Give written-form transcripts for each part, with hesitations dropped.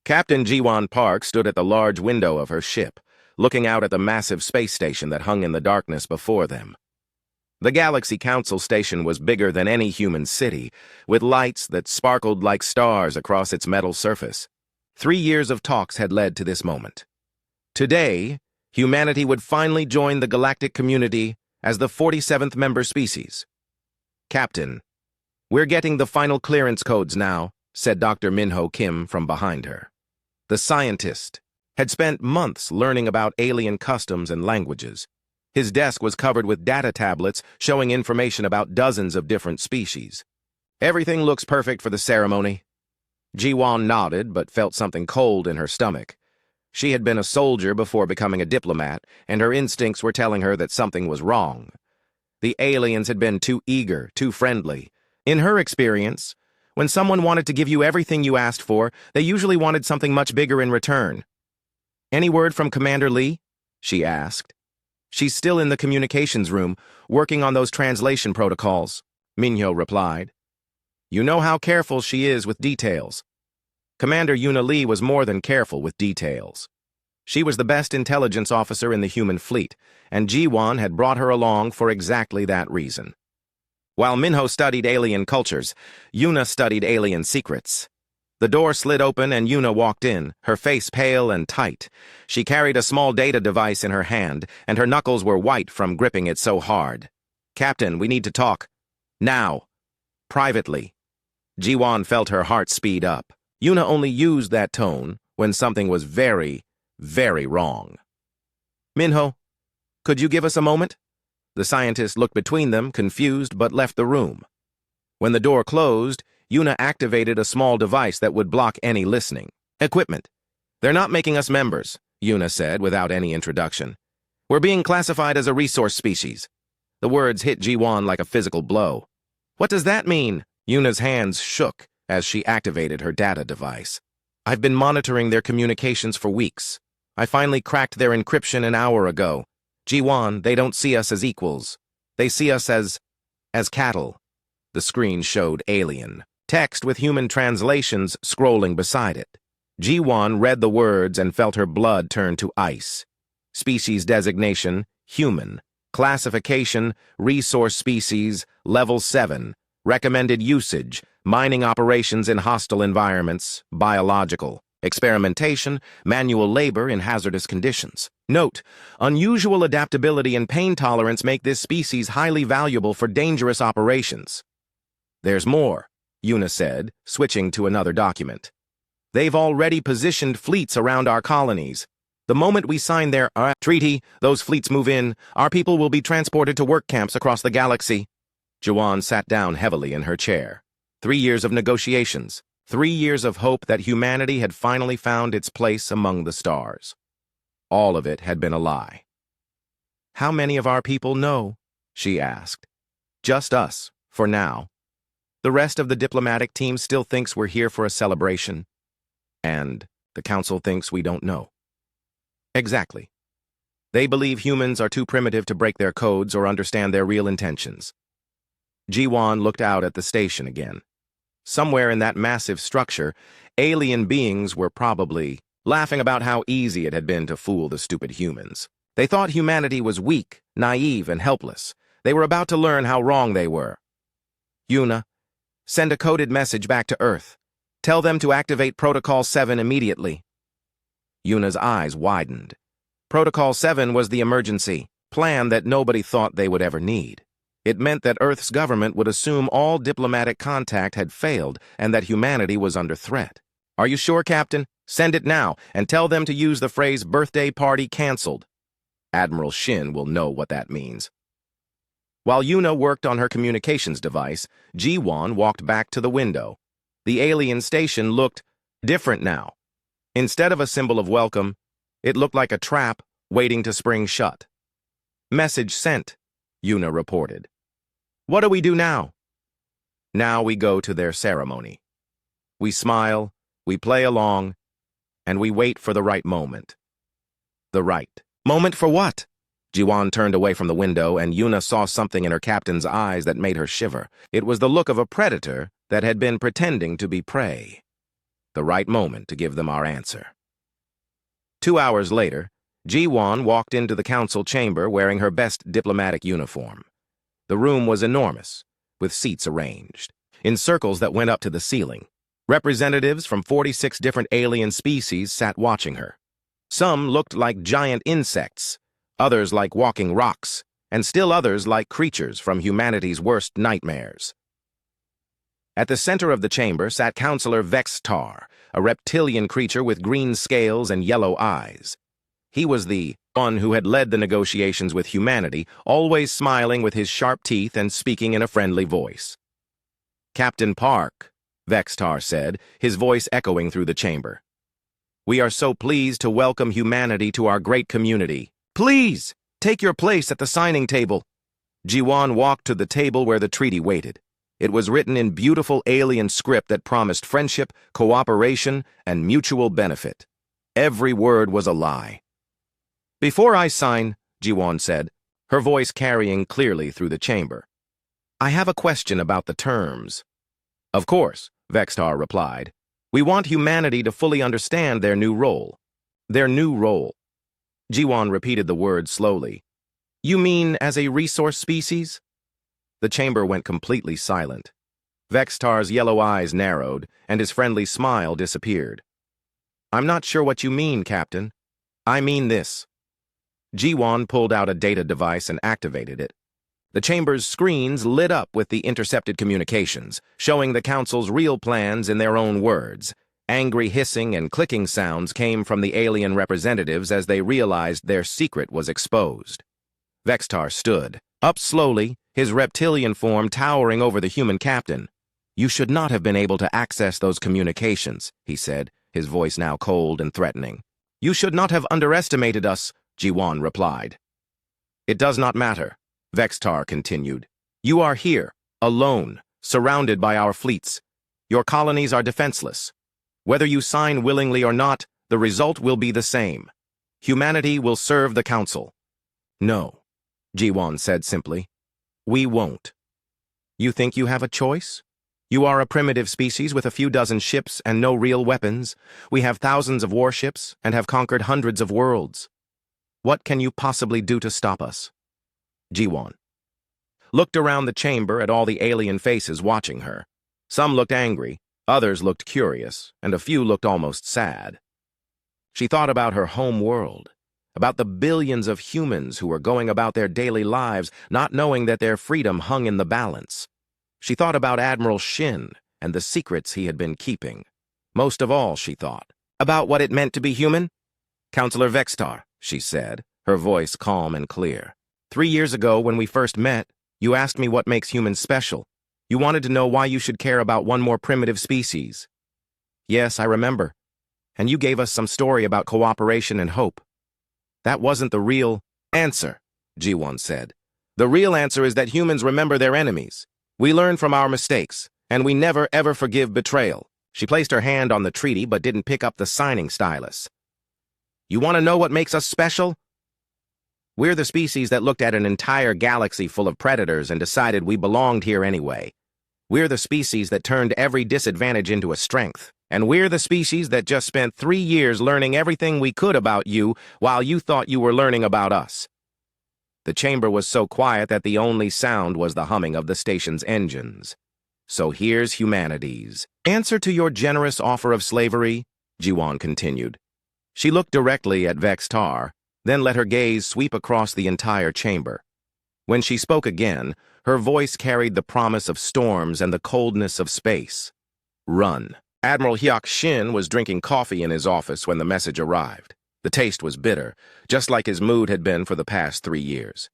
Captain Jiwan Park stood at the large window of her ship, looking out at the massive space station that hung in the darkness before them. The Galaxy Council station was bigger than any human city, with lights that sparkled like stars across its metal surface. 3 years of talks had led to this moment. Today, humanity would finally join the galactic community as the 47th member species. "Captain, we're getting the final clearance codes now," said Dr. Minho Kim from behind her. The scientist had spent months learning about alien customs and languages. His desk was covered with data tablets showing information about dozens of different species. "Everything looks perfect for the ceremony." Jiwan nodded but felt something cold in her stomach. She had been a soldier before becoming a diplomat, and her instincts were telling her that something was wrong. The aliens had been too eager, too friendly. In her experience, when someone wanted to give you everything you asked for, they usually wanted something much bigger in return. "Any word from Commander Lee?" she asked. "She's still in the communications room, working on those translation protocols," Minho replied. "You know how careful she is with details." Commander Yuna Lee was more than careful with details. She was the best intelligence officer in the human fleet, and Jiwan had brought her along for exactly that reason. While Minho studied alien cultures, Yuna studied alien secrets. The door slid open and Yuna walked in, her face pale and tight. She carried a small data device in her hand, and her knuckles were white from gripping it so hard. "Captain, we need to talk. Now. Privately." Jiwan felt her heart speed up. Yuna only used that tone when something was very, very wrong. "Minho, could you give us a moment?" The scientist looked between them, confused, but left the room. When the door closed, Yuna activated a small device that would block any listening. "Equipment. They're not making us members," Yuna said without any introduction. "We're being classified as a resource species." The words hit Jiwan like a physical blow. "What does that mean?" Yuna's hands shook as she activated her data device. "I've been monitoring their communications for weeks. I finally cracked their encryption an hour ago. Jiwan, they don't see us as equals. They see us as cattle." The screen showed alien. Text with human translations scrolling beside it. Jiwan read the words and felt her blood turn to ice. Species designation, human. Classification, resource species, level 7. Recommended usage, mining operations in hostile environments, biological. Experimentation, manual labor in hazardous conditions. Note, unusual adaptability and pain tolerance make this species highly valuable for dangerous operations. "There's more," Yuna said, switching to another document. "They've already positioned fleets around our colonies. The moment we sign their treaty, those fleets move in, our people will be transported to work camps across the galaxy." Jiwan sat down heavily in her chair. 3 years of negotiations. 3 years of hope that humanity had finally found its place among the stars. All of it had been a lie. "How many of our people know?" she asked. "Just us, for now. The rest of the diplomatic team still thinks we're here for a celebration. And the council thinks we don't know." "Exactly. They believe humans are too primitive to break their codes or understand their real intentions." Jiwan looked out at the station again. Somewhere in that massive structure, alien beings were probably laughing about how easy it had been to fool the stupid humans. They thought humanity was weak, naive, and helpless. They were about to learn how wrong they were. "Yuna, send a coded message back to Earth. Tell them to activate Protocol 7 immediately." Yuna's eyes widened. Protocol 7 was the emergency plan that nobody thought they would ever need. It meant that Earth's government would assume all diplomatic contact had failed and that humanity was under threat. "Are you sure, Captain? Send it now, and tell them to use the phrase birthday party canceled." Admiral Shin will know what that means. While Yuna worked on her communications device, Jiwan walked back to the window. The alien station looked different now. Instead of a symbol of welcome, it looked like a trap waiting to spring shut. "Message sent," Yuna reported. "What do we do now?" "Now we go to their ceremony. We smile, we play along, and we wait for the right moment." "The right moment for what?" Jiwan turned away from the window, and Yuna saw something in her captain's eyes that made her shiver. It was the look of a predator that had been pretending to be prey. the right moment to give them our answer. 2 hours later, Ji-won walked into the council chamber wearing her best diplomatic uniform. The room was enormous, with seats arranged in circles that went up to the ceiling. Representatives from 46 different alien species sat watching her. Some looked like giant insects, others like walking rocks, and still others like creatures from humanity's worst nightmares. At the center of the chamber sat Counselor Vextar, a reptilian creature with green scales and yellow eyes. He was the one who had led the negotiations with humanity, always smiling with his sharp teeth and speaking in a friendly voice. "Captain Park," Vextar said, his voice echoing through the chamber. "We are so pleased to welcome humanity to our great community. Please, take your place at the signing table." Ji-won walked to the table where the treaty waited. It was written in beautiful alien script that promised friendship, cooperation, and mutual benefit. Every word was a lie. "Before I sign," Ji-won said, her voice carrying clearly through the chamber, "I have a question about the terms." "Of course," Vextar replied. "We want humanity to fully understand their new role." "Their new role." Ji-won repeated the word slowly. "You mean as a resource species?" The chamber went completely silent. Vextar's yellow eyes narrowed, and his friendly smile disappeared. "I'm not sure what you mean, Captain. I mean this." Ji-won pulled out a data device and activated it. The chamber's screens lit up with the intercepted communications, showing the Council's real plans in their own words. Angry hissing and clicking sounds came from the alien representatives as they realized their secret was exposed. Vextar stood, up slowly, his reptilian form towering over the human captain. "You should not have been able to access those communications," he said, his voice now cold and threatening. "You should not have underestimated us," Ji-won replied. "It does not matter," Vextar continued. "You are here, alone, surrounded by our fleets. Your colonies are defenseless. Whether you sign willingly or not, the result will be the same. Humanity will serve the Council." "No," Ji-won said simply. "We won't." "You think you have a choice? You are a primitive species with a few dozen ships and no real weapons. We have thousands of warships and have conquered hundreds of worlds. What can you possibly do to stop us?" Ji-won looked around the chamber at all the alien faces watching her. Some looked angry, others looked curious, and a few looked almost sad. She thought about her home world, about the billions of humans who were going about their daily lives not knowing that their freedom hung in the balance. She thought about Admiral Shin and the secrets he had been keeping. Most of all, she thought about what it meant to be human. "Counselor Vextar," she said, her voice calm and clear. "3 years ago, when we first met, you asked me what makes humans special. You wanted to know why you should care about one more primitive species." "Yes, I remember. And you gave us some story about cooperation and hope." "That wasn't the real answer," Ji-won said. "The real answer is that humans remember their enemies. We learn from our mistakes, and we never ever forgive betrayal." She placed her hand on the treaty but didn't pick up the signing stylus. "You want to know what makes us special? We're the species that looked at an entire galaxy full of predators and decided we belonged here anyway. We're the species that turned every disadvantage into a strength. And we're the species that just spent 3 years learning everything we could about you while you thought you were learning about us." The chamber was so quiet that the only sound was the humming of the station's engines. "So here's humanity's answer to your generous offer of slavery," Ji-won continued. She looked directly at Vextar, then let her gaze sweep across the entire chamber. When she spoke again, her voice carried the promise of storms and the coldness of space. "Run." Admiral Hyuk Shin was drinking coffee in his office when the message arrived. The taste was bitter, just like his mood had been for the past 3 years.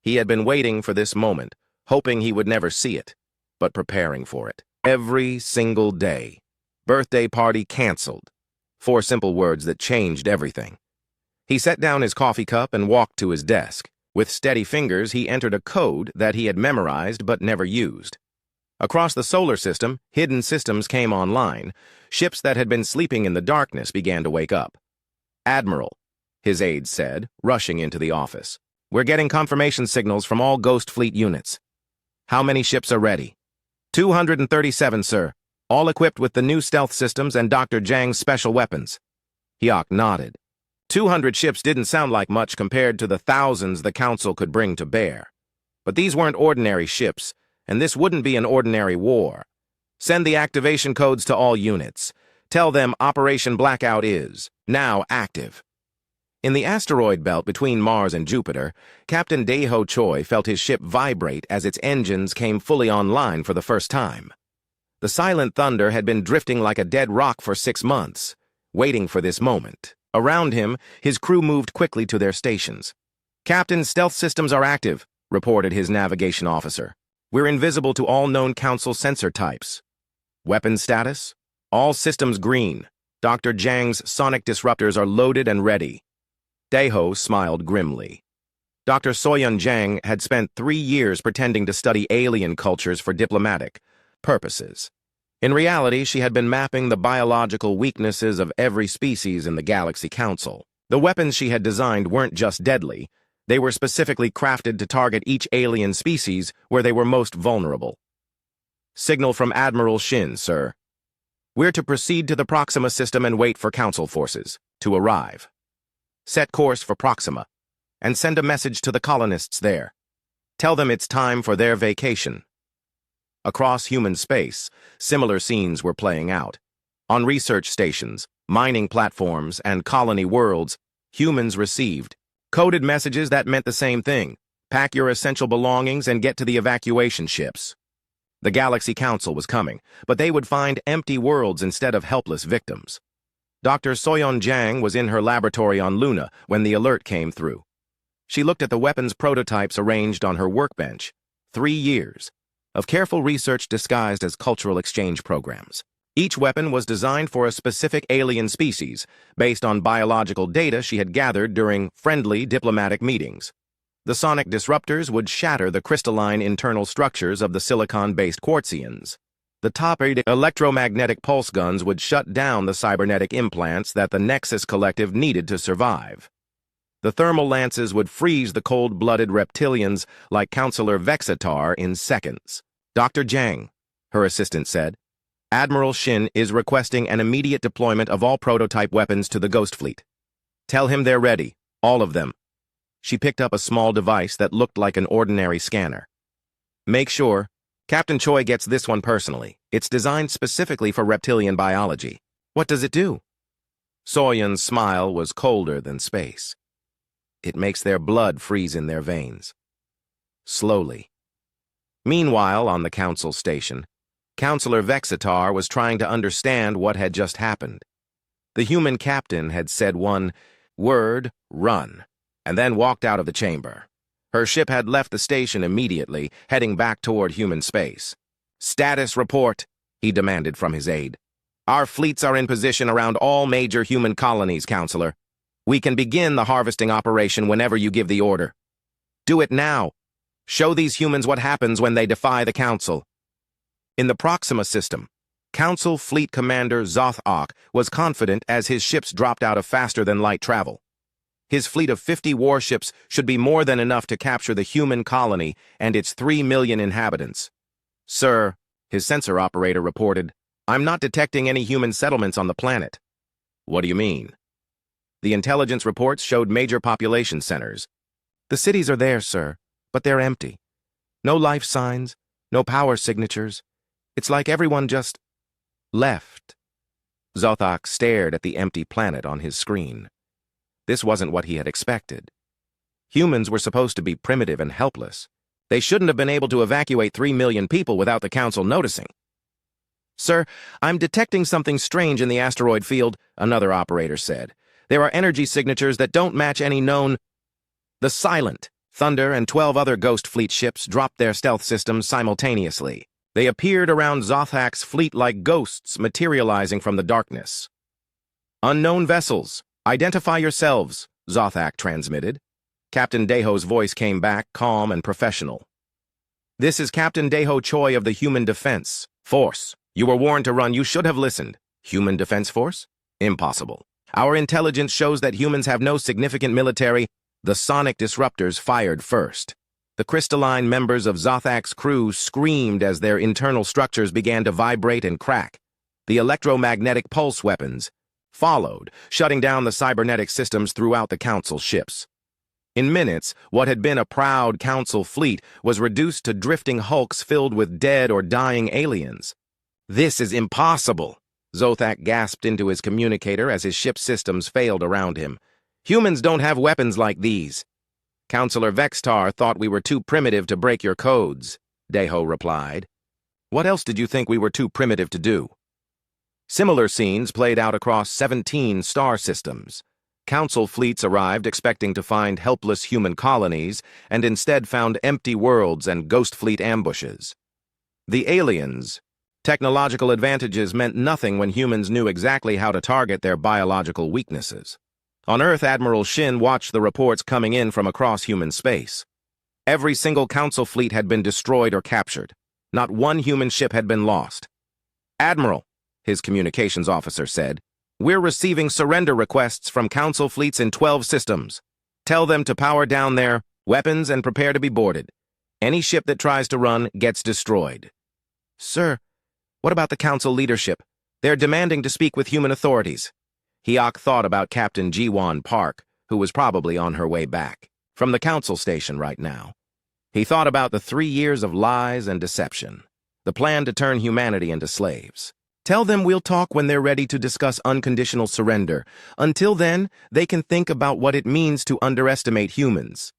He had been waiting for this moment, hoping he would never see it, but preparing for it. Every single day. Birthday party canceled. 4 simple words that changed everything. He set down his coffee cup and walked to his desk. With steady fingers, he entered a code that he had memorized but never used. Across the solar system, hidden systems came online. Ships that had been sleeping in the darkness began to wake up. "Admiral," his aide said, rushing into the office. "We're getting confirmation signals from all Ghost Fleet units." "How many ships are ready?" 237, sir." all equipped with the new stealth systems and Dr. Jang's special weapons. Hyok nodded. 200 ships didn't sound like much compared to the thousands the Council could bring to bear. But these weren't ordinary ships, and this wouldn't be an ordinary war. Send the activation codes to all units. Tell them Operation Blackout is now active. In the asteroid belt between Mars and Jupiter, Captain Daeho Choi felt his ship vibrate as its engines came fully online for the first time. The silent thunder had been drifting like a dead rock for 6 months, waiting for this moment. Around him, his crew moved quickly to their stations. "Captain, stealth systems are active," reported his navigation officer. "We're invisible to all known Council sensor types." "Weapon status? All systems green. Dr. Jang's sonic disruptors are loaded and ready." Daeho smiled grimly. Dr. Soyun Jang had spent 3 years pretending to study alien cultures for diplomatic purposes. In reality, she had been mapping the biological weaknesses of every species in the Galaxy Council. The weapons she had designed weren't just deadly, they were specifically crafted to target each alien species where they were most vulnerable. "Signal from Admiral Shin, sir. We're to proceed to the Proxima system and wait for Council forces to arrive. Set course for Proxima, and send a message to the colonists there. Tell them it's time for their vacation." Across human space, similar scenes were playing out. On research stations, mining platforms, and colony worlds, humans received coded messages that meant the same thing: pack your essential belongings and get to the evacuation ships. The Galaxy Council was coming, but they would find empty worlds instead of helpless victims. Dr. Soyeon Jang was in her laboratory on Luna when the alert came through. She looked at the weapons prototypes arranged on her workbench. 3 years of careful research disguised as cultural exchange programs. Each weapon was designed for a specific alien species, based on biological data she had gathered during friendly diplomatic meetings. The sonic disruptors would shatter the crystalline internal structures of the silicon-based quartzians. The top-rated electromagnetic pulse guns would shut down the cybernetic implants that the Nexus Collective needed to survive. The thermal lances would freeze the cold-blooded reptilians like Counselor Vexatar in seconds. "Dr. Jang," her assistant said, "Admiral Shin is requesting an immediate deployment of all prototype weapons to the Ghost Fleet. Tell him they're ready, all of them." She picked up a small device that looked like an ordinary scanner. "Make sure Captain Choi gets this one personally. It's designed specifically for reptilian biology." "What does it do?" Soyun's smile was colder than space. "It makes their blood freeze in their veins." Slowly. Meanwhile, on the Council station, Counselor Vexatar was trying to understand what had just happened. The human captain had said one word, "run," and then walked out of the chamber. Her ship had left the station immediately, heading back toward human space. "Status report," he demanded from his aide. "Our fleets are in position around all major human colonies, Counselor. We can begin the harvesting operation whenever you give the order. Do it now. Show these humans what happens when they defy the Council." In the Proxima system, Council Fleet Commander Zoth-Ok was confident as his ships dropped out of faster-than-light travel. His fleet of 50 warships should be more than enough to capture the human colony and its 3 million inhabitants. "Sir," his sensor operator reported, "I'm not detecting any human settlements on the planet." "What do you mean?" The intelligence reports showed major population centers. "The cities are there, sir, but they're empty. No life signs, no power signatures. It's like everyone just left." Zothak stared at the empty planet on his screen. This wasn't what he had expected. Humans were supposed to be primitive and helpless. They shouldn't have been able to evacuate 3 million people without the Council noticing. "Sir, I'm detecting something strange in the asteroid field," another operator said. "There are energy signatures that don't match any known—" The Silent, Thunder, and 12 other Ghost Fleet ships dropped their stealth systems simultaneously. They appeared around Zothak's fleet like ghosts materializing from the darkness. "Unknown vessels, identify yourselves," Zothak transmitted. Captain Daeho's voice came back, calm and professional. "This is Captain Daeho Choi of the Human Defense Force. You were warned to run. You should have listened." "Human Defense Force? Impossible. Our intelligence shows that humans have no significant military—" The sonic disruptors fired first. The crystalline members of Zothak's crew screamed as their internal structures began to vibrate and crack. The electromagnetic pulse weapons followed, shutting down the cybernetic systems throughout the Council ships. In minutes, what had been a proud Council fleet was reduced to drifting hulks filled with dead or dying aliens. "This is impossible," Zothak gasped into his communicator as his ship's systems failed around him. "Humans don't have weapons like these." "Counselor Vextar thought we were too primitive to break your codes," Deho replied. "What else did you think we were too primitive to do?" Similar scenes played out across 17 star systems. Council fleets arrived expecting to find helpless human colonies and instead found empty worlds and ghost fleet ambushes. The aliens' technological advantages meant nothing when humans knew exactly how to target their biological weaknesses. On Earth, Admiral Shin watched the reports coming in from across human space. Every single Council fleet had been destroyed or captured. Not one human ship had been lost. "Admiral," his communications officer said, "we're receiving surrender requests from Council fleets in 12 systems. Tell them to power down their weapons and prepare to be boarded. Any ship that tries to run gets destroyed." "Sir, what about the Council leadership? They're demanding to speak with human authorities." Hyok thought about Captain Jiwon Park, who was probably on her way back from the Council station right now. He thought about the 3 years of lies and deception, the plan to turn humanity into slaves. "Tell them we'll talk when they're ready to discuss unconditional surrender. Until then, they can think about what it means to underestimate humans."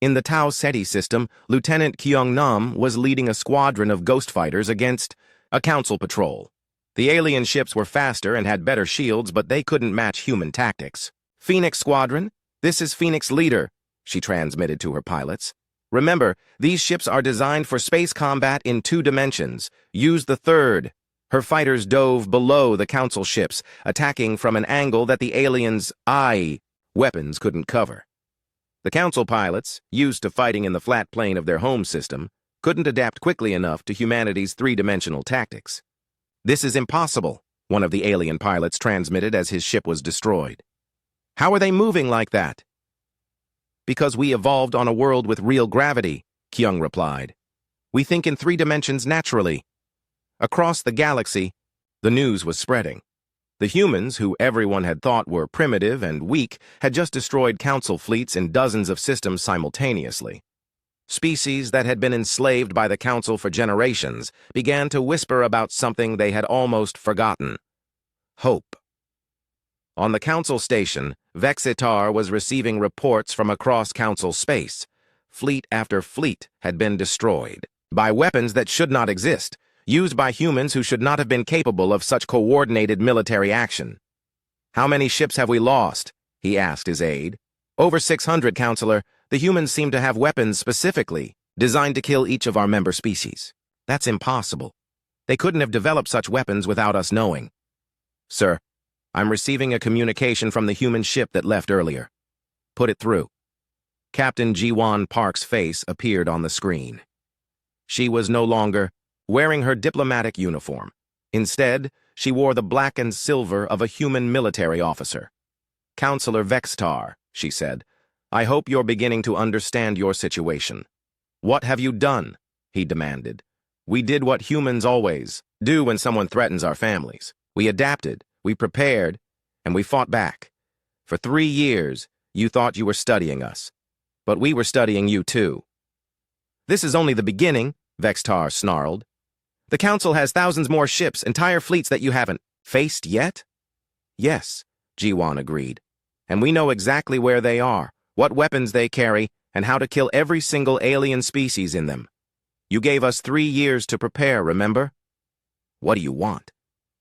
In the Tau Ceti system, Lieutenant Kyung-nam was leading a squadron of ghost fighters against a Council patrol. The alien ships were faster and had better shields, but they couldn't match human tactics. "Phoenix Squadron, this is Phoenix Leader," she transmitted to her pilots. "Remember, these ships are designed for space combat in 2 dimensions. Use the third." Her fighters dove below the Council ships, attacking from an angle that the aliens' weapons couldn't cover. The Council pilots, used to fighting in the flat plane of their home system, couldn't adapt quickly enough to humanity's 3-dimensional tactics. "This is impossible," one of the alien pilots transmitted as his ship was destroyed. "How are they moving like that?" "Because we evolved on a world with real gravity," Kyung replied. "We think in 3 dimensions naturally." Across the galaxy, the news was spreading. The humans, who everyone had thought were primitive and weak, had just destroyed Council fleets in dozens of systems simultaneously. Species that had been enslaved by the Council for generations began to whisper about something they had almost forgotten: hope. On the Council station, Vexitar was receiving reports from across Council space. Fleet after fleet had been destroyed by weapons that should not exist, used by humans who should not have been capable of such coordinated military action. "How many ships have we lost?" he asked his aide. "Over 600, Counselor. The humans seem to have weapons specifically designed to kill each of our member species." "That's impossible. They couldn't have developed such weapons without us knowing." "Sir, I'm receiving a communication from the human ship that left earlier." "Put it through." Captain Jiwon Park's face appeared on the screen. She was no longer wearing her diplomatic uniform. Instead, she wore the black and silver of a human military officer. "Counselor Vextar," she said, "I hope you're beginning to understand your situation." "What have you done?" he demanded. "We did what humans always do when someone threatens our families. We adapted, we prepared, and we fought back. For 3 years, you thought you were studying us. But we were studying you too." "This is only the beginning," Vextar snarled. "The Council has thousands more ships, entire fleets that you haven't faced yet?" "Yes," Jiwon agreed. "And we know exactly where they are, what weapons they carry, and how to kill every single alien species in them. You gave us 3 years to prepare, remember?" "What do you want?"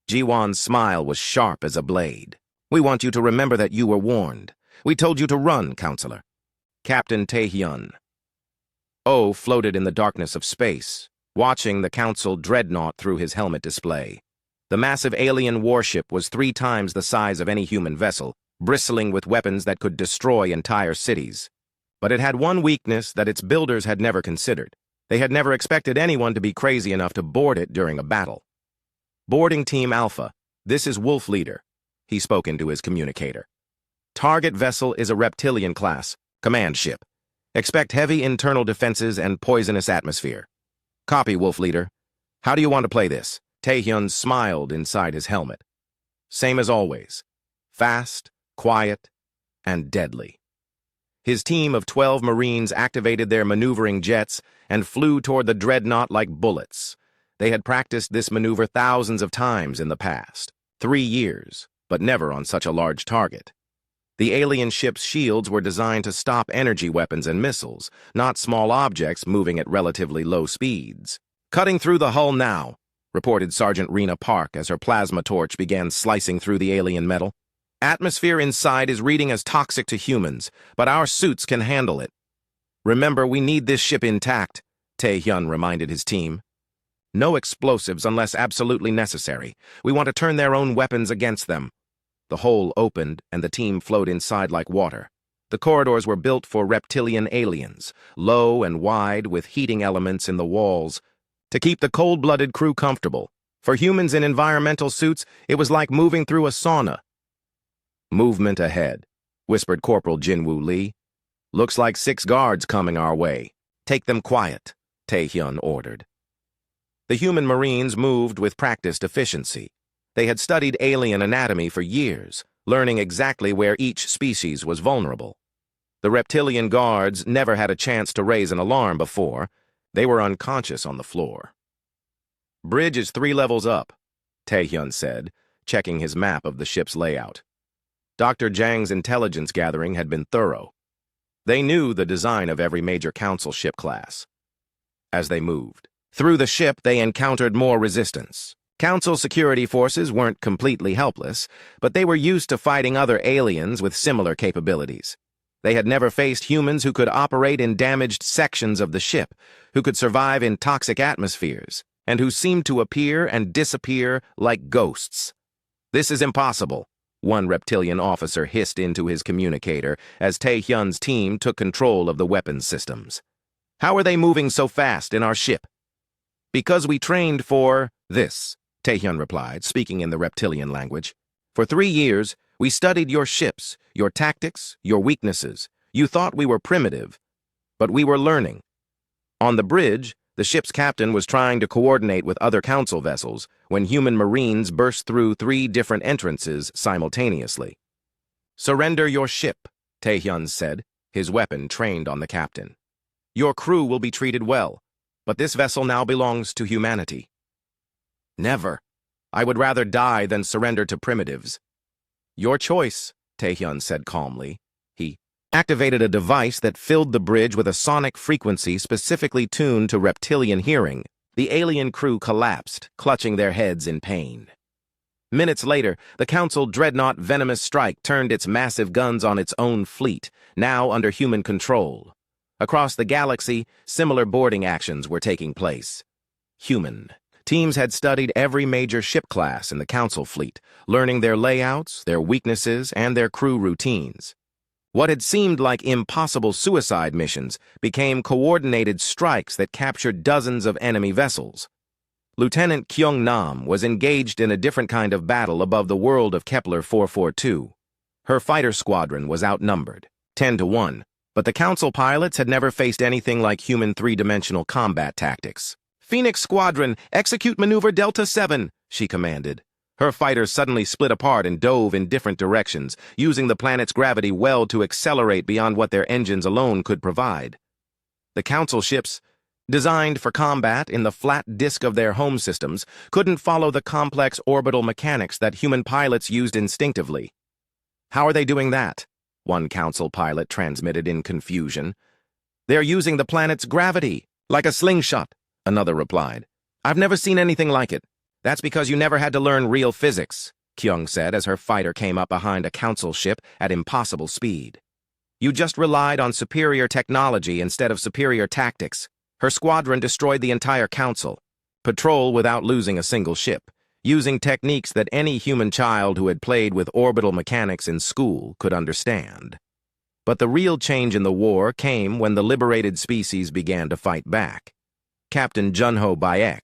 Jiwon's smile was sharp as a blade. "We want you to remember that you were warned. We told you to run, Counselor." Captain Taehyun floated in the darkness of space, watching the Council dreadnought through his helmet display. The massive alien warship was 3 times the size of any human vessel, bristling with weapons that could destroy entire cities. But it had one weakness that its builders had never considered. They had never expected anyone to be crazy enough to board it during a battle. "Boarding Team Alpha, this is Wolf Leader," he spoke into his communicator. "Target vessel is a reptilian class command ship. Expect heavy internal defenses and poisonous atmosphere. Copy, Wolf Leader. How do you want to play this? Taehyun smiled inside his helmet. Same as always. Fast, quiet, and deadly. His team of 12 Marines activated their maneuvering jets and flew toward the dreadnought like bullets. They had practiced this maneuver thousands of times in the past. 3 years, but never on such a large target. The alien ship's shields were designed to stop energy weapons and missiles, not small objects moving at relatively low speeds. Cutting through the hull now, reported Sergeant Rena Park as her plasma torch began slicing through the alien metal. Atmosphere inside is reading as toxic to humans, but our suits can handle it. Remember, we need this ship intact, Taehyun reminded his team. No explosives unless absolutely necessary. We want to turn their own weapons against them. The hole opened and the team flowed inside like water. The corridors were built for reptilian aliens, low and wide with heating elements in the walls, to keep the cold-blooded crew comfortable. For humans in environmental suits, it was like moving through a sauna. Movement ahead, whispered Corporal Jinwoo Lee. Looks like 6 guards coming our way. Take them quiet, Taehyun ordered. The human Marines moved with practiced efficiency. They had studied alien anatomy for years, learning exactly where each species was vulnerable. The reptilian guards never had a chance to raise an alarm before. They were unconscious on the floor. Bridge is 3 levels up, Taehyun said, checking his map of the ship's layout. Dr. Jang's intelligence gathering had been thorough. They knew the design of every major council ship class. As they moved through the ship, they encountered more resistance. Council security forces weren't completely helpless, but they were used to fighting other aliens with similar capabilities. They had never faced humans who could operate in damaged sections of the ship, who could survive in toxic atmospheres, and who seemed to appear and disappear like ghosts. This is impossible, one reptilian officer hissed into his communicator as Taehyun's team took control of the weapons systems. How are they moving so fast in our ship? Because we trained for this, Taehyun replied, speaking in the reptilian language. For 3 years, we studied your ships, your tactics, your weaknesses. You thought we were primitive, but we were learning. On the bridge, the ship's captain was trying to coordinate with other council vessels when human Marines burst through 3 different entrances simultaneously. Surrender your ship, Taehyun said, his weapon trained on the captain. Your crew will be treated well, but this vessel now belongs to humanity. Never. I would rather die than surrender to primitives. Your choice, Taehyun said calmly. He activated a device that filled the bridge with a sonic frequency specifically tuned to reptilian hearing. The alien crew collapsed, clutching their heads in pain. Minutes later, the Council dreadnought Venomous Strike turned its massive guns on its own fleet, now under human control. Across the galaxy, similar boarding actions were taking place. Human. Teams had studied every major ship class in the Council fleet, learning their layouts, their weaknesses, and their crew routines. What had seemed like impossible suicide missions became coordinated strikes that captured dozens of enemy vessels. Lieutenant Kyung Nam was engaged in a different kind of battle above the world of Kepler 442. Her fighter squadron was outnumbered, 10-1, but the Council pilots had never faced anything like human 3-dimensional combat tactics. Phoenix Squadron, execute maneuver Delta 7, she commanded. Her fighters suddenly split apart and dove in different directions, using the planet's gravity well to accelerate beyond what their engines alone could provide. The Council ships, designed for combat in the flat disk of their home systems, couldn't follow the complex orbital mechanics that human pilots used instinctively. How are they doing that? One Council pilot transmitted in confusion. They're using the planet's gravity, like a slingshot, another replied. I've never seen anything like it. That's because you never had to learn real physics, Kyung said as her fighter came up behind a Council ship at impossible speed. You just relied on superior technology instead of superior tactics. Her squadron destroyed the entire Council. Patrol without losing a single ship, using techniques that any human child who had played with orbital mechanics in school could understand. But the real change in the war came when the liberated species began to fight back. Captain Junho Bayek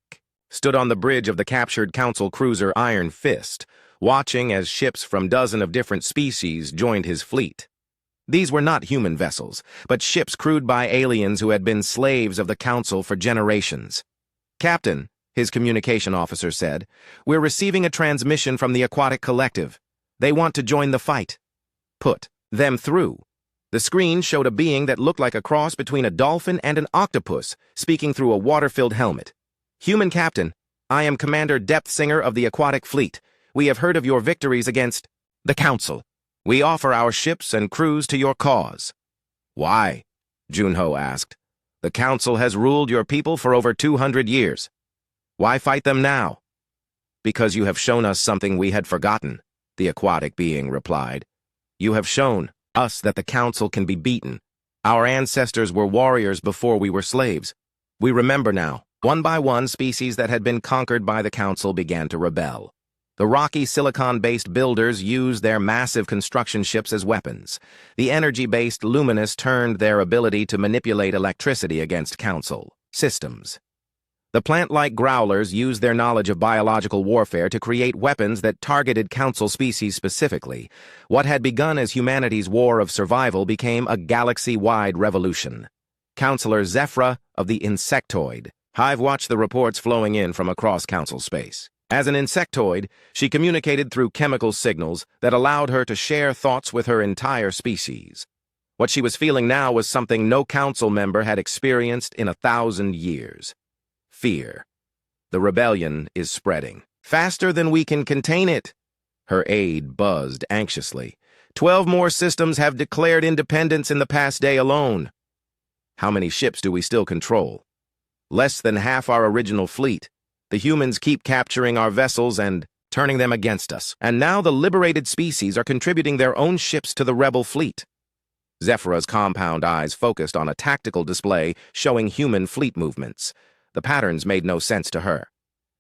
stood on the bridge of the captured Council cruiser Iron Fist, watching as ships from dozens of different species joined his fleet. These were not human vessels, but ships crewed by aliens who had been slaves of the Council for generations. "Captain," his communication officer said, "we're receiving a transmission from the Aquatic Collective. They want to join the fight. Put them through." The screen showed a being that looked like a cross between a dolphin and an octopus, speaking through a water-filled helmet. "Human Captain, I am Commander Depthsinger of the Aquatic Fleet. We have heard of your victories against the Council. We offer our ships and crews to your cause." "Why?" Junho asked. "The Council has ruled your people for over 200 years. Why fight them now?" "Because you have shown us something we had forgotten," the aquatic being replied. "You have shown us that the Council can be beaten. Our ancestors were warriors before we were slaves. We remember now." One by one, species that had been conquered by the Council began to rebel. The rocky silicon-based builders used their massive construction ships as weapons. The energy-based Luminous turned their ability to manipulate electricity against Council systems. The plant-like Growlers used their knowledge of biological warfare to create weapons that targeted Council species specifically. What had begun as humanity's war of survival became a galaxy-wide revolution. Counselor Zephyra of the Insectoid. Hive watched the reports flowing in from across Council space. As an insectoid, she communicated through chemical signals that allowed her to share thoughts with her entire species. What she was feeling now was something no Council member had experienced in 1,000 years. Fear. The rebellion is spreading. Faster than we can contain it. Her aide buzzed anxiously. 12 more systems have declared independence in the past day alone. How many ships do we still control? Less than half our original fleet. The humans keep capturing our vessels and turning them against us. And now the liberated species are contributing their own ships to the rebel fleet. Zephyra's compound eyes focused on a tactical display showing human fleet movements. The patterns made no sense to her.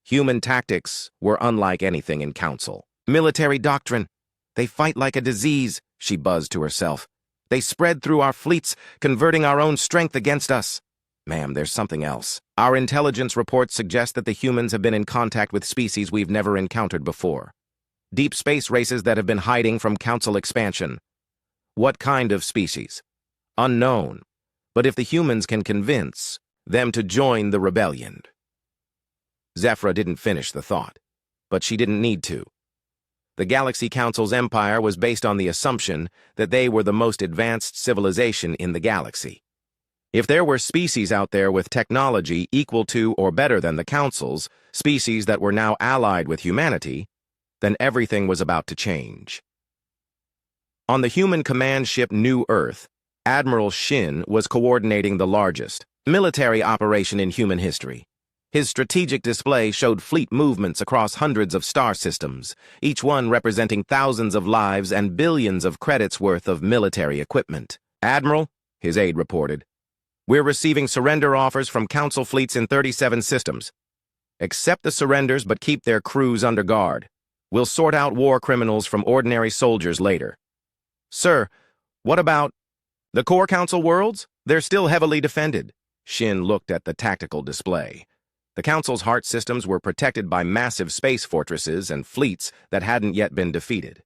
Human tactics were unlike anything in Council. "Military doctrine. They fight like a disease," she buzzed to herself. "They spread through our fleets, converting our own strength against us." "Ma'am, there's something else. Our intelligence reports suggest that the humans have been in contact with species we've never encountered before. Deep space races that have been hiding from Council expansion." "What kind of species?" "Unknown. But if the humans can convince them to join the rebellion." Zephyra didn't finish the thought, but she didn't need to. The Galaxy Council's empire was based on the assumption that they were the most advanced civilization in the galaxy. If there were species out there with technology equal to or better than the Council's, species that were now allied with humanity, then everything was about to change. On the human command ship New Earth, Admiral Shin was coordinating the largest military operation in human history. His strategic display showed fleet movements across hundreds of star systems, each one representing thousands of lives and billions of credits worth of military equipment. "Admiral," his aide reported, "we're receiving surrender offers from Council fleets in 37 systems. Accept the surrenders but keep their crews under guard. We'll sort out war criminals from ordinary soldiers later." "Sir, what about the core Council worlds? They're still heavily defended." Shin looked at the tactical display. The Council's heart systems were protected by massive space fortresses and fleets that hadn't yet been defeated.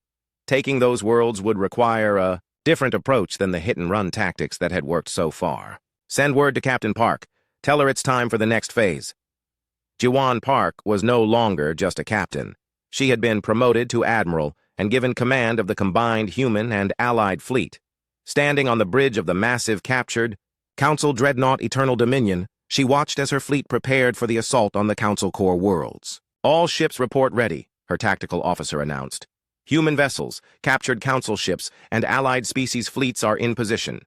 Taking those worlds would require a different approach than the hit-and-run tactics that had worked so far. "Send word to Captain Park. Tell her it's time for the next phase." Jiwan Park was no longer just a captain. She had been promoted to admiral and given command of the combined human and allied fleet. Standing on the bridge of the massive captured Council Dreadnought Eternal Dominion, she watched as her fleet prepared for the assault on the Council core worlds. "All ships report ready," her tactical officer announced. "Human vessels, captured Council ships, and allied species fleets are in position.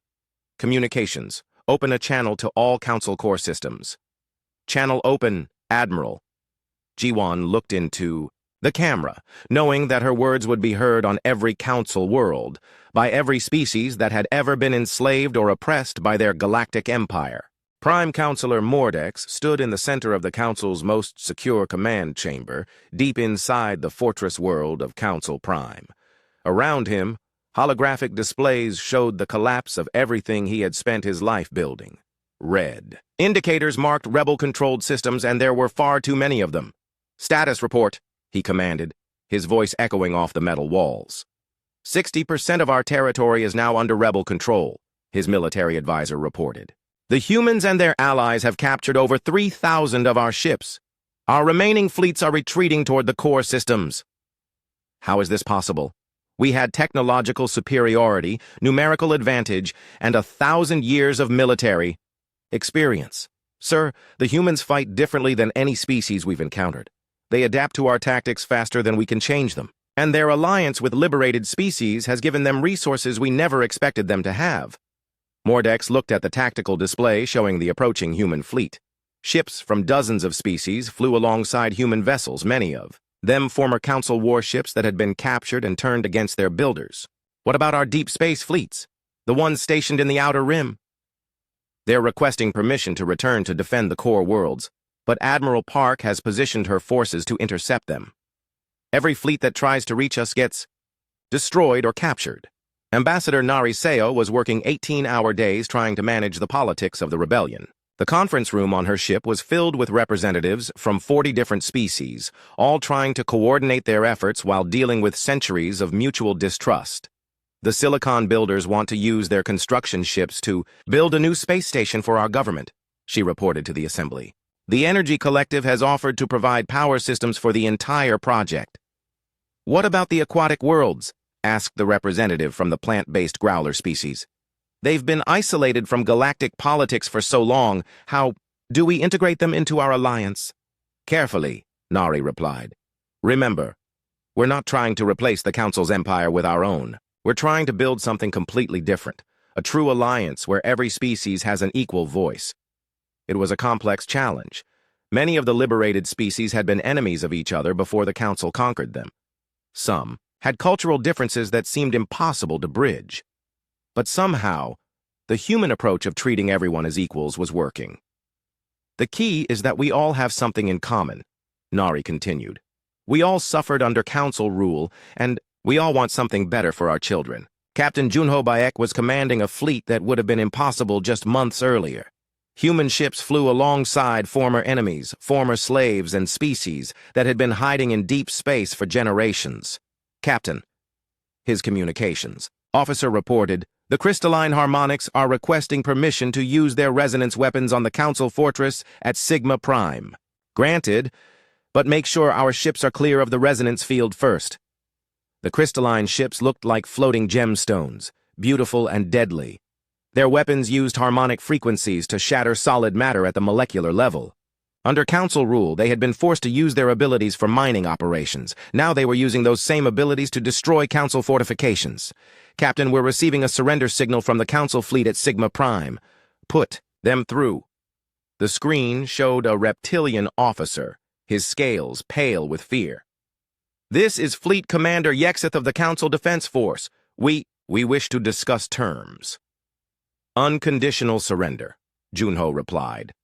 Communications. Open a channel to all Council core systems." "Channel open, Admiral." Jiwan looked into the camera, knowing that her words would be heard on every Council world, by every species that had ever been enslaved or oppressed by their galactic empire. Prime Counselor Mordex stood in the center of the Council's most secure command chamber, deep inside the fortress world of Council Prime. Around him, holographic displays showed the collapse of everything he had spent his life building. Red. Indicators marked rebel-controlled systems, and there were far too many of them. "Status report," he commanded, his voice echoing off the metal walls. 60% of our territory is now under rebel control, his military advisor reported. The humans and their allies have captured over 3,000 of our ships. Our remaining fleets are retreating toward the core systems. How is this possible? We had technological superiority, numerical advantage, and 1,000 years of military experience. Sir, the humans fight differently than any species we've encountered. They adapt to our tactics faster than we can change them. And their alliance with liberated species has given them resources we never expected them to have. Mordex looked at the tactical display showing the approaching human fleet. Ships from dozens of species flew alongside human vessels, many of them former Council warships that had been captured and turned against their builders. What about our deep space fleets? The ones stationed in the Outer Rim? They're requesting permission to return to defend the core worlds, but Admiral Park has positioned her forces to intercept them. Every fleet that tries to reach us gets destroyed or captured. Ambassador Narration was working 18-hour days trying to manage the politics of the rebellion. The conference room on her ship was filled with representatives from 40 different species, all trying to coordinate their efforts while dealing with centuries of mutual distrust. The Silicon builders want to use their construction ships to build a new space station for our government, she reported to the assembly. The Energy Collective has offered to provide power systems for the entire project. What about the aquatic worlds? Asked the representative from the plant-based growler species. They've been isolated from galactic politics for so long. How do we integrate them into our alliance? Carefully, Nari replied. Remember, we're not trying to replace the Council's empire with our own. We're trying to build something completely different, a true alliance where every species has an equal voice. It was a complex challenge. Many of the liberated species had been enemies of each other before the Council conquered them. Some had cultural differences that seemed impossible to bridge. But somehow, the human approach of treating everyone as equals was working. The key is that we all have something in common, Nari continued. We all suffered under Council rule, and we all want something better for our children. Captain Junho Bayek was commanding a fleet that would have been impossible just months earlier. Human ships flew alongside former enemies, former slaves, and species that had been hiding in deep space for generations. Captain, his communications officer reported, the crystalline harmonics are requesting permission to use their resonance weapons on the Council fortress at Sigma Prime. Granted, but make sure our ships are clear of the resonance field first. The crystalline ships looked like floating gemstones, beautiful and deadly. Their weapons used harmonic frequencies to shatter solid matter at the molecular level. Under Council rule, they had been forced to use their abilities for mining operations. Now they were using those same abilities to destroy Council fortifications. Captain, we're receiving a surrender signal from the Council fleet at Sigma Prime. Put them through. The screen showed a reptilian officer, his scales pale with fear. This is Fleet Commander Yexeth of the Council Defense Force. We wish to discuss terms. Unconditional surrender, Junho replied.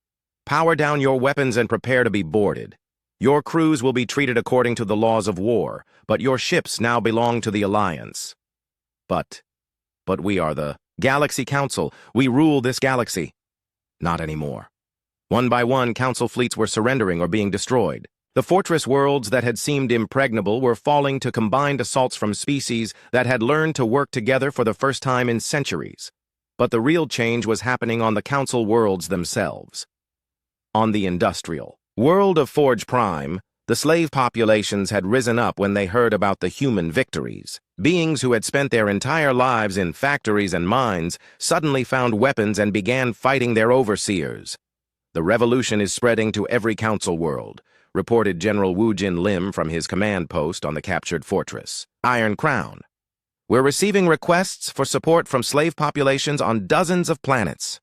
Power down your weapons and prepare to be boarded. Your crews will be treated according to the laws of war, but your ships now belong to the Alliance. But we are the Galaxy Council. We rule this galaxy. Not anymore. One by one, Council fleets were surrendering or being destroyed. The fortress worlds that had seemed impregnable were falling to combined assaults from species that had learned to work together for the first time in centuries. But the real change was happening on the Council worlds themselves. On the industrial world of Forge Prime, the slave populations had risen up when they heard about the human victories. Beings who had spent their entire lives in factories and mines suddenly found weapons and began fighting their overseers. The revolution is spreading to every Council world, reported General Wu Jin Lim from his command post on the captured fortress. Iron Crown. We're receiving requests for support from slave populations on dozens of planets.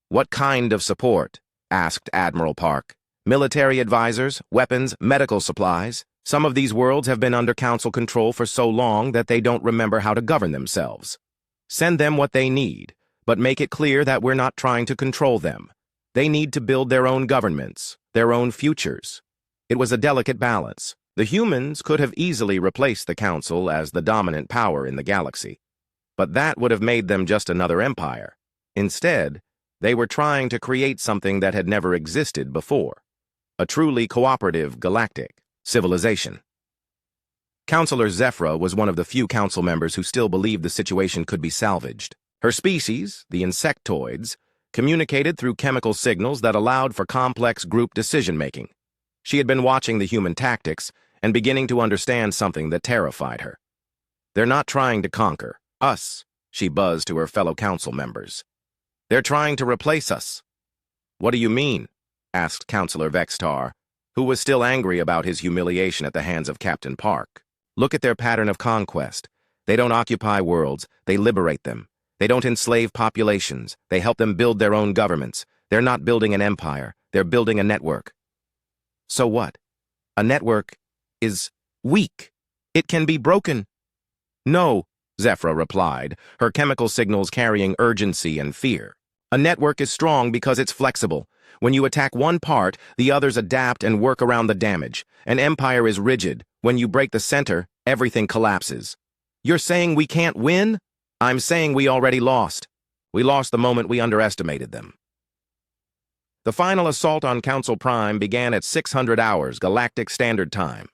What kind of support? Asked Admiral Park. Military advisors, weapons, medical supplies. Some of these worlds have been under Council control for so long that they don't remember how to govern themselves. Send them what they need, but make it clear that we're not trying to control them. They need to build their own governments, their own futures. It was a delicate balance. The humans could have easily replaced the Council as the dominant power in the galaxy, but that would have made them just another empire. Instead, they were trying to create something that had never existed before, a truly cooperative galactic civilization. Counselor Zephyra was one of the few council members who still believed the situation could be salvaged. Her species, the insectoids, communicated through chemical signals that allowed for complex group decision-making. She had been watching the human tactics and beginning to understand something that terrified her. "They're not trying to conquer us," she buzzed to her fellow council members. "They're trying to replace us." "What do you mean?" asked Counselor Vextar, who was still angry about his humiliation at the hands of Captain Park. "Look at their pattern of conquest. They don't occupy worlds, they liberate them. They don't enslave populations, they help them build their own governments. They're not building an empire, they're building a network." "So what? A network is weak. It can be broken." "No," Zephyra replied, her chemical signals carrying urgency and fear. "A network is strong because it's flexible. When you attack one part, the others adapt and work around the damage. An empire is rigid. When you break the center, everything collapses." "You're saying we can't win?" "I'm saying we already lost. We lost the moment we underestimated them." The final assault on Council Prime began at 600 hours Galactic Standard Time.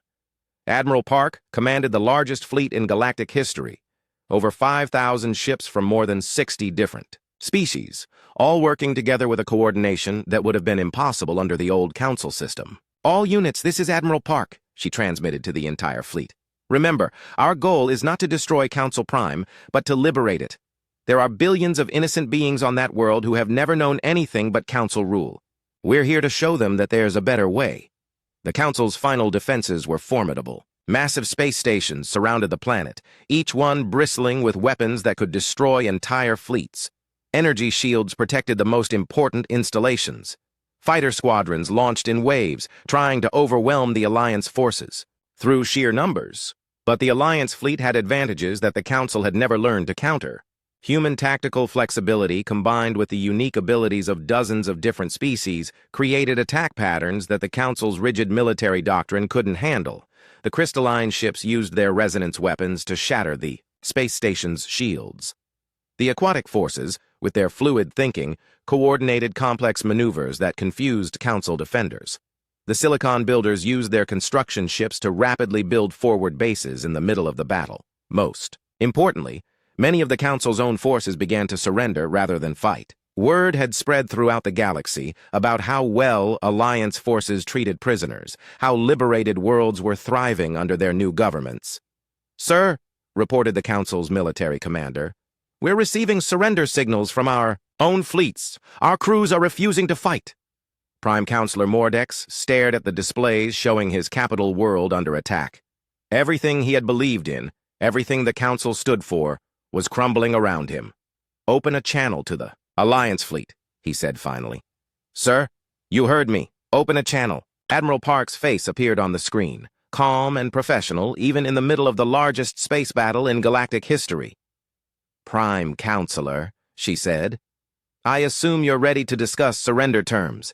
Admiral Park commanded the largest fleet in galactic history, over 5,000 ships from more than 60 different species, all working together with a coordination that would have been impossible under the old Council system. "All units, this is Admiral Park," she transmitted to the entire fleet. "Remember, our goal is not to destroy Council Prime, but to liberate it. There are billions of innocent beings on that world who have never known anything but Council rule. We're here to show them that there's a better way." The Council's final defenses were formidable. Massive space stations surrounded the planet, each one bristling with weapons that could destroy entire fleets. Energy shields protected the most important installations. Fighter squadrons launched in waves, trying to overwhelm the Alliance forces through sheer numbers. But the Alliance fleet had advantages that the Council had never learned to counter. Human tactical flexibility combined with the unique abilities of dozens of different species created attack patterns that the Council's rigid military doctrine couldn't handle. The crystalline ships used their resonance weapons to shatter the space station's shields. The aquatic forces, with their fluid thinking, coordinated complex maneuvers that confused Council defenders. The Silicon builders used their construction ships to rapidly build forward bases in the middle of the battle. Most importantly, many of the Council's own forces began to surrender rather than fight. Word had spread throughout the galaxy about how well Alliance forces treated prisoners, how liberated worlds were thriving under their new governments. "Sir," reported the Council's military commander, "we're receiving surrender signals from our own fleets. Our crews are refusing to fight." Prime Counselor Mordex stared at the displays showing his capital world under attack. Everything he had believed in, everything the Council stood for, was crumbling around him. "Open a channel to the Alliance fleet," he said finally. "Sir, you heard me. Open a channel." Admiral Park's face appeared on the screen, calm and professional even in the middle of the largest space battle in galactic history. "Prime Counselor," she said, "I assume you're ready to discuss surrender terms."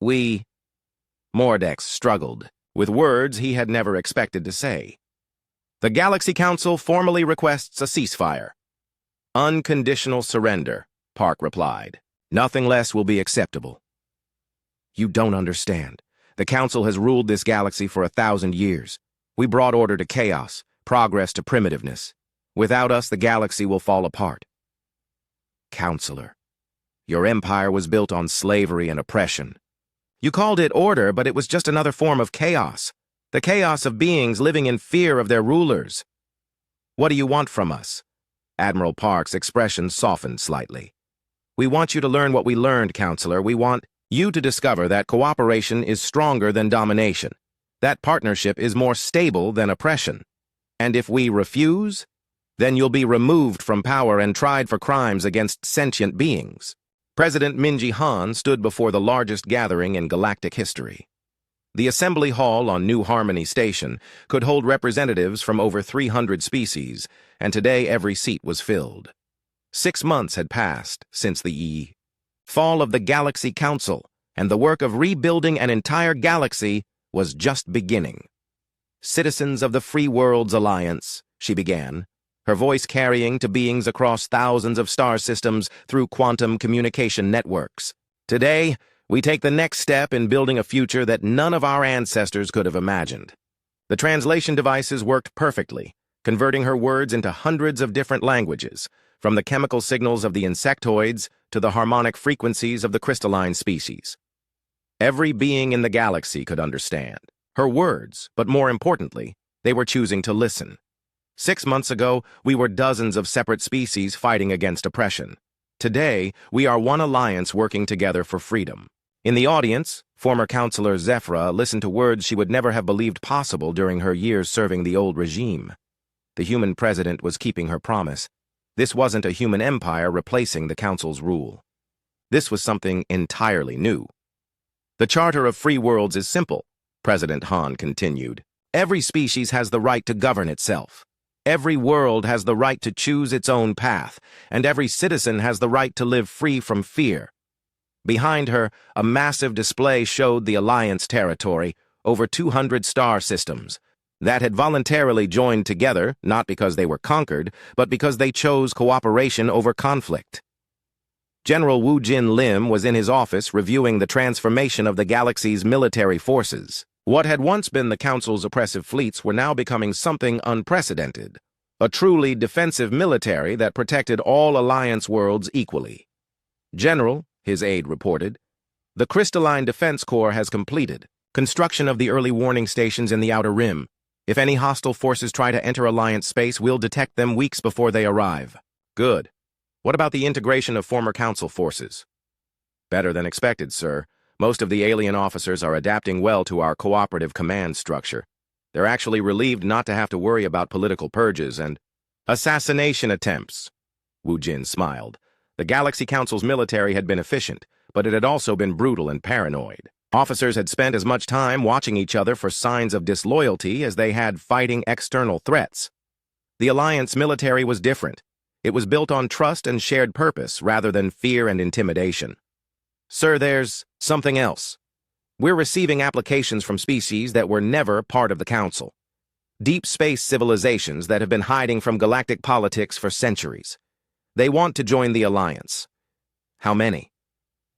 We... Mordex struggled, with words he had never expected to say. "The Galaxy Council formally requests a ceasefire." "Unconditional surrender," Park replied. "Nothing less will be acceptable." "You don't understand. The Council has ruled this galaxy for 1,000 years. We brought order to chaos, progress to primitiveness. Without us, the galaxy will fall apart." "Counselor, your empire was built on slavery and oppression. You called it order, but it was just another form of chaos. The chaos of beings living in fear of their rulers. What do you want from us?" Admiral Park's expression softened slightly. "We want you to learn what we learned, Counselor. We want you to discover that cooperation is stronger than domination. That partnership is more stable than oppression. And if we refuse, then you'll be removed from power and tried for crimes against sentient beings." President Minji Han stood before the largest gathering in galactic history. The assembly hall on New Harmony Station could hold representatives from over 300 species, and today every seat was filled. 6 months had passed since the fall of the Galaxy Council, and the work of rebuilding an entire galaxy was just beginning. "Citizens of the Free Worlds Alliance," she began, her voice carrying to beings across thousands of star systems through quantum communication networks. "Today, we take the next step in building a future that none of our ancestors could have imagined. The translation devices worked perfectly, converting her words into hundreds of different languages, from the chemical signals of the insectoids to the harmonic frequencies of the crystalline species. Every being in the galaxy could understand her words, but more importantly, they were choosing to listen. 6 months ago, we were dozens of separate species fighting against oppression. Today, we are one alliance working together for freedom. In the audience, former Counselor Zephyra listened to words she would never have believed possible during her years serving the old regime. The human president was keeping her promise. This wasn't a human empire replacing the Council's rule. This was something entirely new. The Charter of Free Worlds is simple, President Han continued. Every species has the right to govern itself. Every world has the right to choose its own path, and every citizen has the right to live free from fear. Behind her, a massive display showed the Alliance territory, over 200 star systems, that had voluntarily joined together, not because they were conquered, but because they chose cooperation over conflict. General Wu Jin Lim was in his office reviewing the transformation of the galaxy's military forces. What had once been the Council's oppressive fleets were now becoming something unprecedented, a truly defensive military that protected all Alliance worlds equally. General, his aide reported, the Crystalline Defense Corps has completed construction of the early warning stations in the Outer Rim. If any hostile forces try to enter Alliance space, we'll detect them weeks before they arrive. Good. What about the integration of former Council forces? Better than expected, sir. Most of the alien officers are adapting well to our cooperative command structure. They're actually relieved not to have to worry about political purges and assassination attempts. Wu Jin smiled. The Galaxy Council's military had been efficient, but it had also been brutal and paranoid. Officers had spent as much time watching each other for signs of disloyalty as they had fighting external threats. The Alliance military was different. It was built on trust and shared purpose rather than fear and intimidation. Sir, there's something else. We're receiving applications from species that were never part of the Council. Deep space civilizations that have been hiding from galactic politics for centuries. They want to join the Alliance. How many?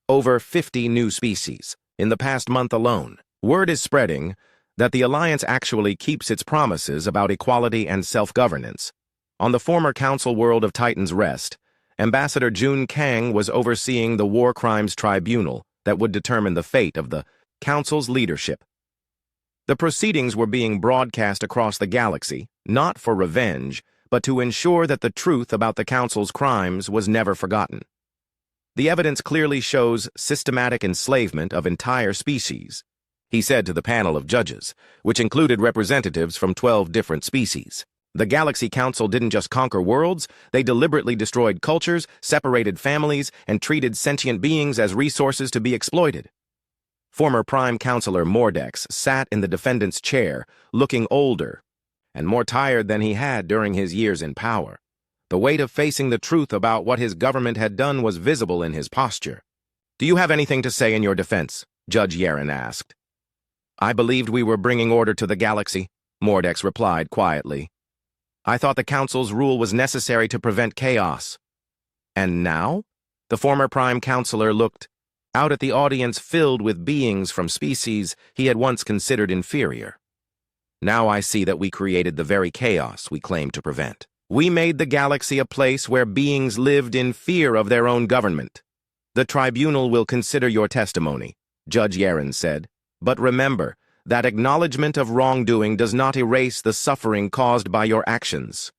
Over 50 new species, in the past month alone. Word is spreading that the Alliance actually keeps its promises about equality and self-governance. On the former Council world of Titan's Rest, Ambassador Jun Kang was overseeing the War Crimes Tribunal that would determine the fate of the Council's leadership. The proceedings were being broadcast across the galaxy, not for revenge, but to ensure that the truth about the Council's crimes was never forgotten. The evidence clearly shows systematic enslavement of entire species, he said to the panel of judges, which included representatives from 12 different species. The Galaxy Council didn't just conquer worlds, they deliberately destroyed cultures, separated families, and treated sentient beings as resources to be exploited. Former Prime Counselor Mordex sat in the defendant's chair, looking older and more tired than he had during his years in power. The weight of facing the truth about what his government had done was visible in his posture. "Do you have anything to say in your defense?" Judge Yaren asked. "I believed we were bringing order to the galaxy," Mordex replied quietly. "I thought the Council's rule was necessary to prevent chaos." "And now?" The former Prime Counselor looked out at the audience filled with beings from species he had once considered inferior. "Now I see that we created the very chaos we claimed to prevent. We made the galaxy a place where beings lived in fear of their own government. The tribunal will consider your testimony," Judge Yaren said. "But remember, that acknowledgement of wrongdoing does not erase the suffering caused by your actions."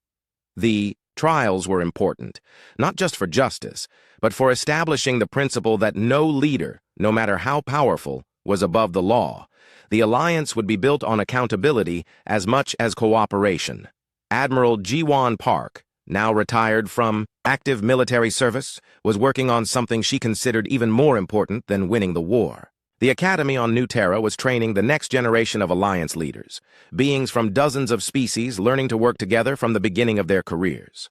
The trials were important, not just for justice, but for establishing the principle that no leader, no matter how powerful, was above the law. The alliance would be built on accountability as much as cooperation. Admiral Jiwan Park, now retired from active military service, was working on something she considered even more important than winning the war. The Academy on New Terra was training the next generation of Alliance leaders, beings from dozens of species learning to work together from the beginning of their careers.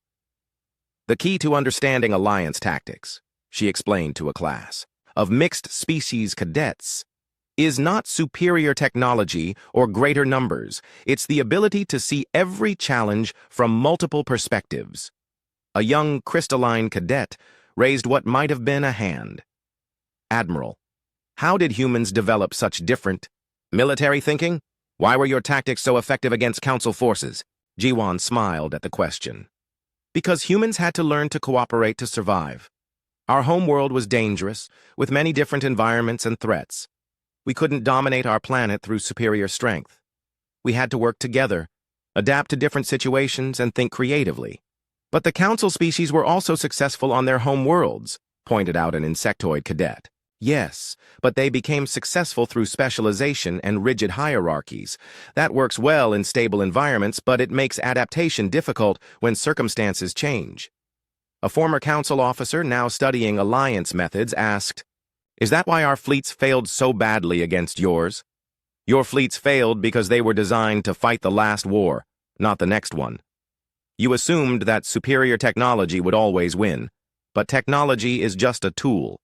"The key to understanding Alliance tactics," she explained to a class, "of mixed species cadets, is not superior technology or greater numbers. It's the ability to see every challenge from multiple perspectives." A young crystalline cadet raised what might have been a hand. "Admiral, how did humans develop such different military thinking?" Why were your tactics so effective against Council forces? Jiwan smiled at the question. Because humans had to learn to cooperate to survive. Our home world was dangerous, with many different environments and threats. We couldn't dominate our planet through superior strength. We had to work together, adapt to different situations, and think creatively. But the Council species were also successful on their home worlds, pointed out an insectoid cadet. Yes, but they became successful through specialization and rigid hierarchies. That works well in stable environments, but it makes adaptation difficult when circumstances change. A former Council officer, now studying alliance methods, asked, "Is that why our fleets failed so badly against yours? Your fleets failed because they were designed to fight the last war, not the next one. You assumed that superior technology would always win, but technology is just a tool.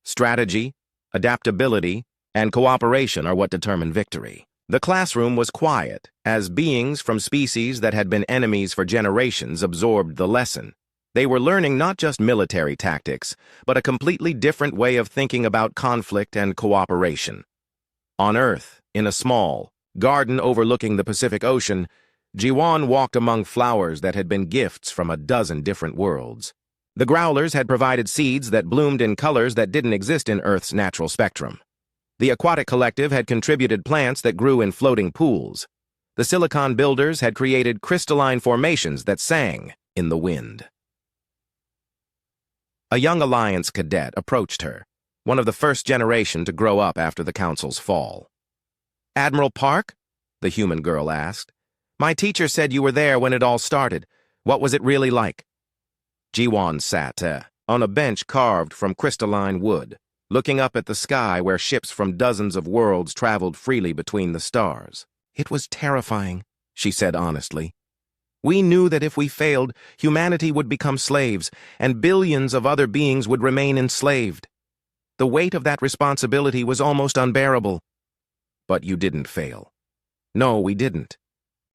Strategy, adaptability, and cooperation are what determine victory." The classroom was quiet, as beings from species that had been enemies for generations absorbed the lesson. They were learning not just military tactics, but a completely different way of thinking about conflict and cooperation. On Earth, in a small garden overlooking the Pacific Ocean, Jiwan walked among flowers that had been gifts from a dozen different worlds. The growlers had provided seeds that bloomed in colors that didn't exist in Earth's natural spectrum. The aquatic collective had contributed plants that grew in floating pools. The silicon builders had created crystalline formations that sang in the wind. A young Alliance cadet approached her, one of the first generation to grow up after the Council's fall. "Admiral Park?" the human girl asked. "My teacher said you were there when it all started. What was it really like?" Jiwan sat on a bench carved from crystalline wood, looking up at the sky where ships from dozens of worlds traveled freely between the stars. "It was terrifying," she said honestly. "We knew that if we failed, humanity would become slaves, and billions of other beings would remain enslaved. The weight of that responsibility was almost unbearable." "But you didn't fail." "No, we didn't.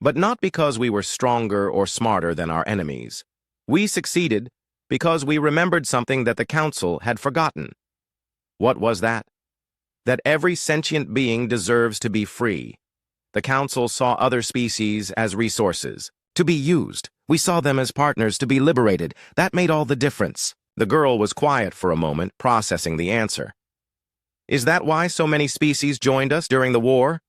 But not because we were stronger or smarter than our enemies. We succeeded because we remembered something that the Council had forgotten." "What was that?" "That every sentient being deserves to be free. The Council saw other species as resources, to be used. We saw them as partners to be liberated. That made all the difference." The girl was quiet for a moment, processing the answer. "Is that why so many species joined us during the war?"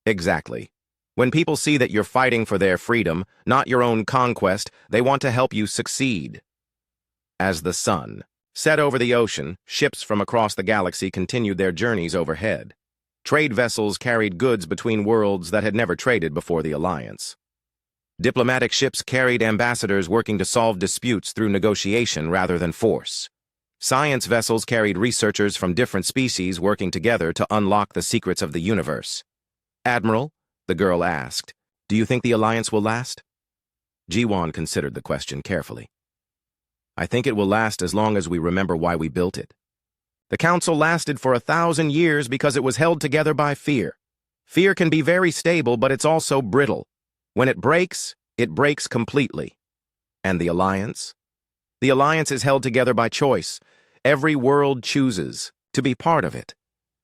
"Exactly. When people see that you're fighting for their freedom, not your own conquest, they want to help you succeed." As the sun set over the ocean, ships from across the galaxy continued their journeys overhead. Trade vessels carried goods between worlds that had never traded before the Alliance. Diplomatic ships carried ambassadors working to solve disputes through negotiation rather than force. Science vessels carried researchers from different species working together to unlock the secrets of the universe. "Admiral," the girl asked, "do you think the Alliance will last?" Jiwan considered the question carefully. "I think it will last as long as we remember why we built it. The Council lasted for 1,000 years because it was held together by fear. Fear can be very stable, but it's also brittle. When it breaks completely. And the Alliance? The Alliance is held together by choice. Every world chooses to be part of it.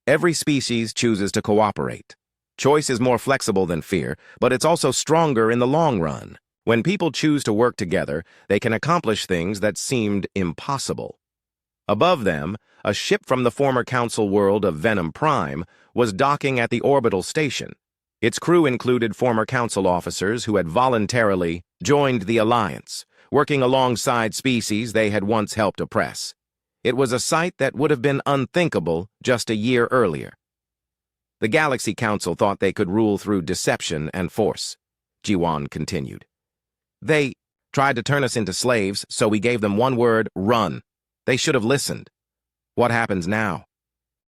Every species chooses to cooperate. Choice is more flexible than fear, but it's also stronger in the long run. When people choose to work together, they can accomplish things that seemed impossible." Above them, a ship from the former Council world of Venom Prime was docking at the orbital station. Its crew included former Council officers who had voluntarily joined the Alliance, working alongside species they had once helped oppress. It was a sight that would have been unthinkable just a year earlier. "The Galaxy Council thought they could rule through deception and force," Jiwan continued. "They tried to turn us into slaves, so we gave them one word: run. They should have listened. What happens now?